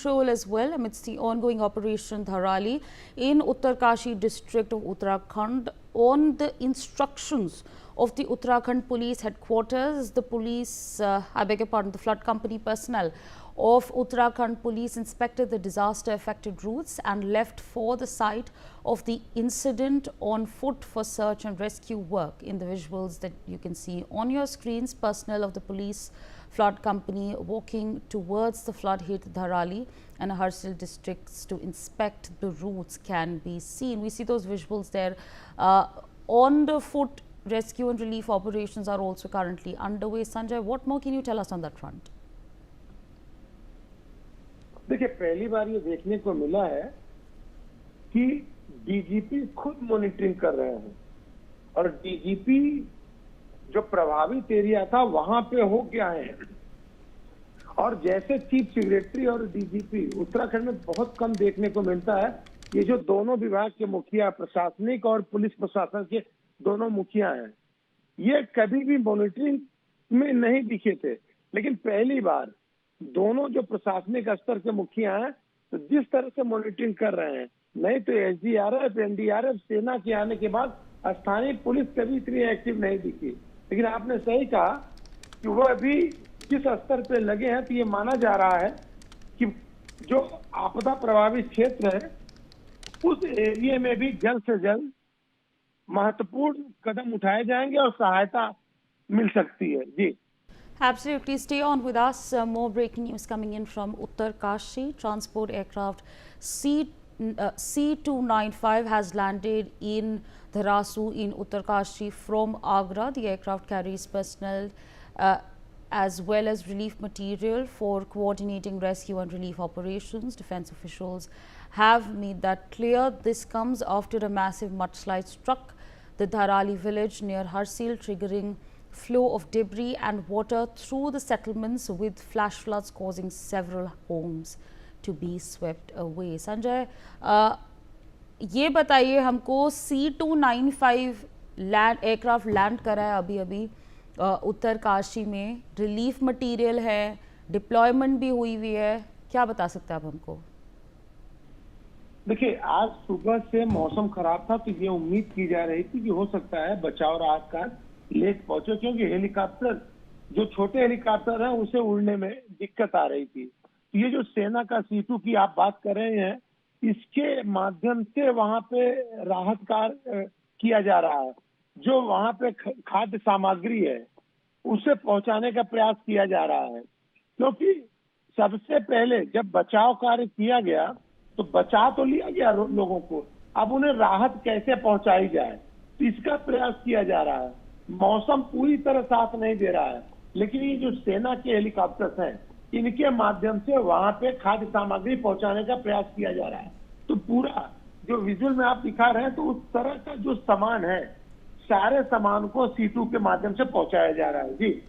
Patrol as well amidst the ongoing Operation Dharali in Uttarkashi district of Uttarakhand. On the instructions of the Uttarakhand Police Headquarters, the the flood company personnel of Uttarakhand Police inspected the disaster-affected routes and left for the site of the incident on foot for search and rescue work. In the visuals that you can see on your screens, personnel of the police flood company walking towards the flood-hit Dharali and Harsil districts to inspect the routes can be seen. We see those visuals there. On the foot rescue and relief operations are also currently underway. Sanjay, what more can you tell us on that front? देखिए, पहली बार ये देखने को मिला है कि DGP खुद monitoring कर रहे हैं और डीजीपी जो प्रभावित एरिया था वहां पे हो गया है। और जैसे चीफ सेक्रेटरी और डीजीपी उत्तराखंड में बहुत कम देखने को मिलता है, ये जो दोनों विभाग के मुखिया, प्रशासनिक और पुलिस प्रशासन के दोनों मुखिया हैं, ये कभी भी मॉनिटरिंग में नहीं दिखे थे, लेकिन पहली बार दोनों जो प्रशासनिक स्तर के मुखिया हैं तो जिस तरह से मॉनिटरिंग कर रहे हैं, नहीं तो एसडीआरएफ, एनडीआरएफ, सेना के आने के बाद स्थानीय पुलिस कभी इतनी एक्टिव नहीं दिखी। लेकिन आपने सही कहा कि वह भी किस स्तर पे लगे हैं, तो ये माना जा रहा है कि जो आपदा प्रभावित क्षेत्र है उस एरिया में भी जल्द से जल्द महत्वपूर्ण कदम उठाए जाएंगे और सहायता मिल सकती है। जी, Absolutely. Stay on with us. More breaking news coming in from Uttarkashi. Transport aircraft C295 has landed in Dharasu in Uttarkashi from Agra. The aircraft carries personnel as well as relief material for coordinating rescue and relief operations. Defence officials have made that clear. This comes after a massive mudslide struck the Dharali village near Harsil, triggering flow of debris and water through the settlements, with flash floods causing several homes to be swept away. Sanjay, ये बताइए हमको, C295 aircraft land करा है अभी उत्तरकाशी में, relief material है, deployment भी हुई है, क्या बता सकते हैं आप हमको? देखिए, आज सुबह से मौसम खराब था तो ये उम्मीद की जा रही थी कि हो सकता है बचाव राहत कार्य लेट पहुंचे, क्योंकि हेलीकॉप्टर, जो छोटे हेलीकॉप्टर हैं, उसे उड़ने में दिक्कत आ रही थी। तो ये जो सेना का C2 की आप बात कर रहे हैं, इसके माध्यम से वहां पे राहत कार्य किया जा रहा है। जो वहां पे खाद्य सामग्री है उसे पहुंचाने का प्रयास किया जा रहा है, क्योंकि सबसे पहले जब बचाव कार्य किया गया तो बचा तो लिया गया लोगों को, अब उन्हें राहत कैसे पहुंचाई जाए, तो इसका प्रयास किया जा रहा है। मौसम पूरी तरह साथ नहीं दे रहा है, लेकिन ये जो सेना के हेलीकॉप्टर्स हैं, इनके माध्यम से वहां पे खाद्य सामग्री पहुंचाने का प्रयास किया जा रहा है। तो पूरा जो विजुअल में आप दिखा रहे हैं, तो उस तरह का जो सामान है, सारे सामान को C2 के माध्यम से पहुंचाया जा रहा है। जी।